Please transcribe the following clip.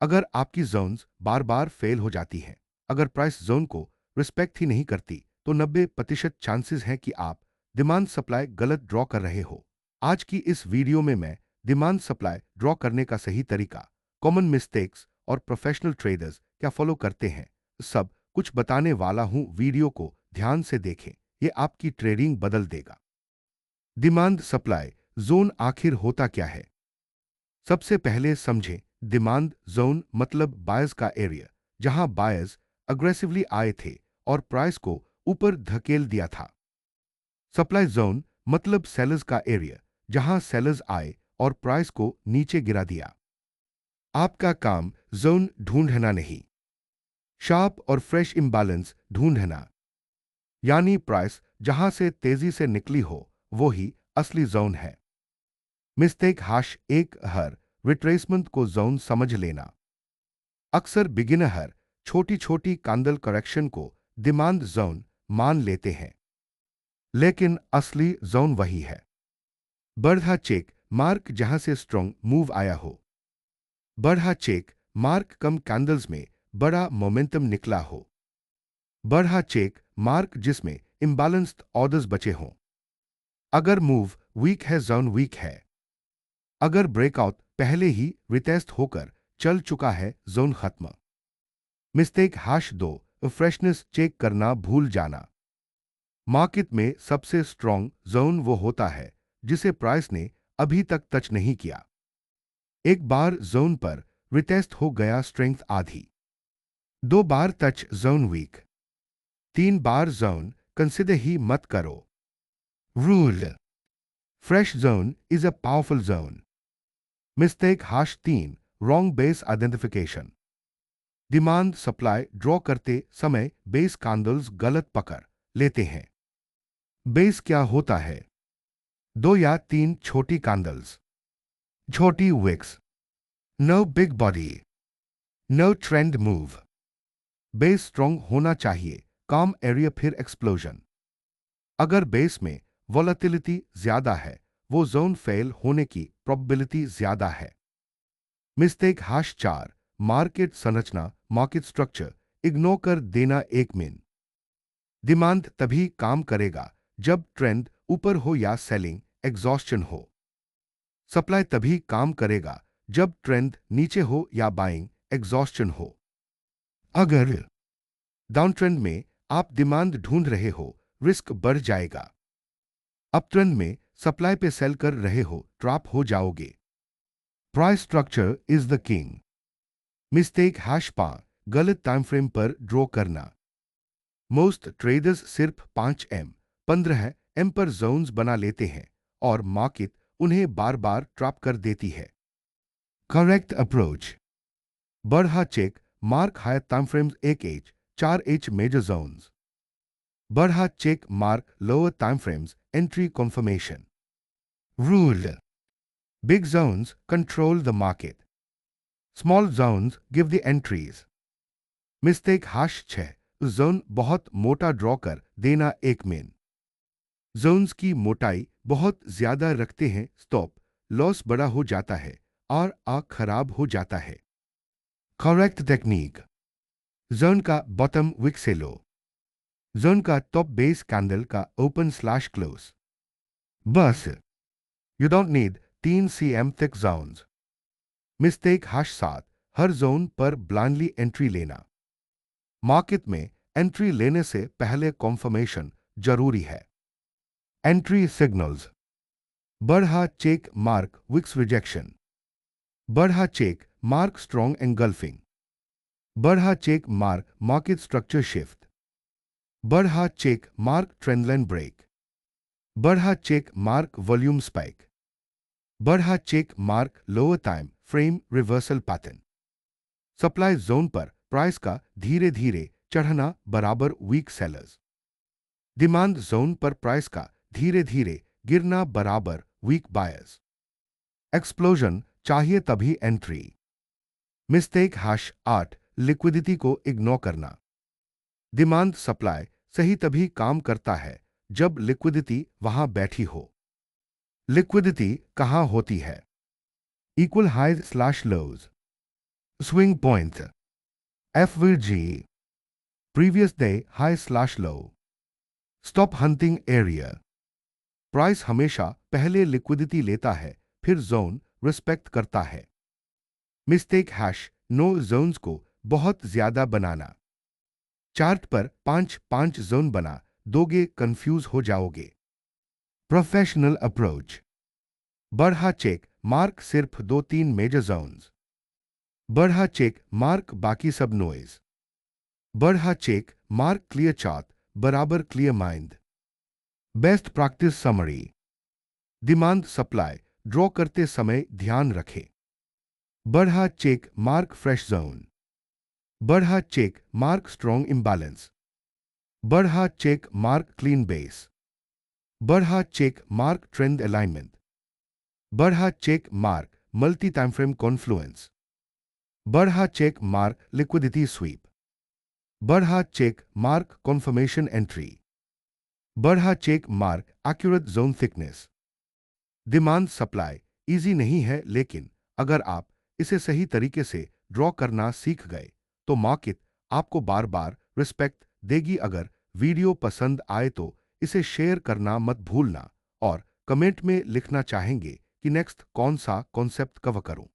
अगर आपकी जोन्स बार बार फेल हो जाती हैं, अगर प्राइस जोन को रिस्पेक्ट ही नहीं करती, तो 90% चांसेस हैं कि आप डिमांड सप्लाई गलत ड्रॉ कर रहे हो। आज की इस वीडियो में मैं डिमांड सप्लाई ड्रॉ करने का सही तरीका, कॉमन मिस्टेक्स और प्रोफेशनल ट्रेडर्स क्या फॉलो करते हैं, सब कुछ बताने वाला हूं। वीडियो को ध्यान से देखें, ये आपकी ट्रेडिंग बदल देगा। डिमांड सप्लाई जोन आखिर होता क्या है? सबसे पहले समझें, डिमांड जोन मतलब बायर्स का एरिया, जहां बायर्स अग्रेसिवली आए थे और प्राइस को ऊपर धकेल दिया था। सप्लाई जोन मतलब सेलर्स का एरिया, जहां सेलर्स आए और प्राइस को नीचे गिरा दिया। आपका काम जोन ढूंढना नहीं, शार्प और फ्रेश इंबैलेंस ढूंढना, यानी प्राइस जहां से तेजी से निकली हो वो ही असली जोन है। मिस्टेक हाश एक, हर रिट्रेसमेंट को जोन समझ लेना। अक्सर बिगिनर छोटी छोटी कैंडल करेक्शन को डिमांड जोन मान लेते हैं, लेकिन असली जोन वही है। बढ़ा चेक मार्क, जहां से स्ट्रॉन्ग मूव आया हो। बढ़ा चेक मार्क कम कैंडल्स में बड़ा मोमेंटम निकला हो। बढ़ा चेक मार्क जिसमें इम्बैलेंस्ड ऑर्डर्स बचे हों। अगर मूव वीक है, जोन वीक है। अगर ब्रेकआउट पहले ही रिटेस्ट होकर चल चुका है, जोन खत्म। मिस्टेक हाश दो, फ्रेशनेस चेक करना भूल जाना। मार्केट में सबसे स्ट्रॉन्ग जोन वो होता है जिसे प्राइस ने अभी तक टच नहीं किया। एक बार जोन पर रिटेस्ट हो गया, स्ट्रेंथ आधी। दो बार टच, जोन वीक। तीन बार जोन कंसिडर ही मत करो। Rule, fresh zone is a powerful zone. Mistake hash तीन, wrong base identification. Demand supply draw करते समय बेस कैंडल्स गलत पकड़ लेते हैं। बेस क्या होता है? दो या तीन छोटी कैंडल्स, छोटी wicks, no big body, no trend move. Base strong होना चाहिए, काम एरिया फिर एक्सप्लोजन। अगर बेस में वॉलेटिलिटी ज्यादा है, वो जोन फेल होने की प्रोबेबिलिटी ज्यादा है। मिस्टेक हाश चार, मार्केट संरचना, मार्केट स्ट्रक्चर इग्नोर कर देना। एक मिन, डिमांड तभी काम करेगा जब ट्रेंड ऊपर हो या सेलिंग एग्जॉस्शन हो। सप्लाई तभी काम करेगा जब ट्रेंड नीचे हो या बाइंग एग्जॉस्शन हो। अगर डाउन ट्रेंड में आप डिमांड ढूंढ रहे हो, रिस्क बढ़ जाएगा। अप ट्रेंड में सप्लाई पे सेल कर रहे हो, ट्रैप हो जाओगे। Price structure is the king. Mistake hash पा, गलत टाइम फ्रेम पर ड्रॉ करना। मोस्ट ट्रेडर्स सिर्फ 5 15 एम पर जोन्स बना लेते हैं और मार्केट उन्हें बार बार ट्रैप कर देती है। करेक्ट अप्रोच, बढ़ा check mark higher time frames, 1H 4H major zones. बढ़ा check mark lower time frames, entry confirmation. Rule, big zones control the market, small zones give the entries. Mistake hash 6, zone बहुत मोटा draw कर देना। एक main, Jones की मोटाई बहुत ज्यादा रखते हैं, स्टॉप लॉस बड़ा हो जाता है और आंख खराब हो जाता है। करेक्ट टेक्निक, जोन का बॉटम विक से लो, जोन का टॉप बेस कैंडल का ओपन स्लैश क्लोज। बस, you don't need 3 cm thick zones. Mistake hash 7, हर जोन पर ब्लाइंडली एंट्री लेना। मार्केट में एंट्री लेने से पहले कॉन्फर्मेशन जरूरी है। एंट्री सिग्नल्स, बढ़ा चेक मार्क विक्स रिजेक्शन। बढ़ा चेक मार्क स्ट्रॉन्ग एंगल्फिंग। बढ़ा check mark market structure shift. बढ़ा चेक मार्क ट्रेंडलाइन ब्रेक। बढ़ा चेक मार्क वॉल्यूम स्पाइक। बढ़ा check mark lower time frame reversal pattern. Supply zone पर price का धीरे धीरे चढ़ना बराबर वीक सेलर्स। डिमांड जोन पर प्राइस का धीरे धीरे गिरना बराबर वीक बायर्स। एक्सप्लोजन चाहिए तभी एंट्री। मिस्टेक हाश 8, लिक्विडिटी को इग्नोर करना। डिमांड सप्लाई सही तभी काम करता है जब लिक्विडिटी वहां बैठी हो। लिक्विडिटी कहां होती है? इक्वल हाई स्लैश लोज, Swing point. FVG. Previous day high/low. Stop hunting area. Price हमेशा पहले लिक्विडिटी लेता है, फिर जोन रिस्पेक्ट करता है। मिस्टेक हैश नो जोन्स को बहुत ज्यादा बनाना। चार्ट पर 5 जोन बना दोगे, कंफ्यूज हो जाओगे। Professional approach. बढ़ा चेक मार्क सिर्फ 2-3 मेजर जोन्स। बढ़ा चेक मार्क बाकी सब नॉइज। बढ़ा चेक मार्क क्लियर चार्ट बराबर clear mind. Best practice summary. Demand supply draw करते समय ध्यान रखें। बढ़ा चेक मार्क फ्रेश जोन। बढ़ा चेक मार्क स्ट्रॉन्ग इम्बैलेंस। बढ़ा चेक मार्क क्लीन बेस। बढ़ा चेक मार्क ट्रेंड अलाइनमेंट। बढ़ा check mark multi time frame confluence. बढ़ा चेक मार्क लिक्विडिटी स्वीप। बढ़ा चेक मार्क कॉन्फर्मेशन एंट्री। बढ़ा check mark accurate zone thickness. Demand supply easy नहीं है, लेकिन अगर आप इसे सही तरीके से ड्रॉ करना सीख गए तो मार्केट आपको बार बार रिस्पेक्ट देगी। अगर वीडियो पसंद आए तो इसे शेयर करना मत भूलना और कमेंट में लिखना चाहेंगे कि नेक्स्ट कौन सा कॉन्सेप्ट कवर करूं।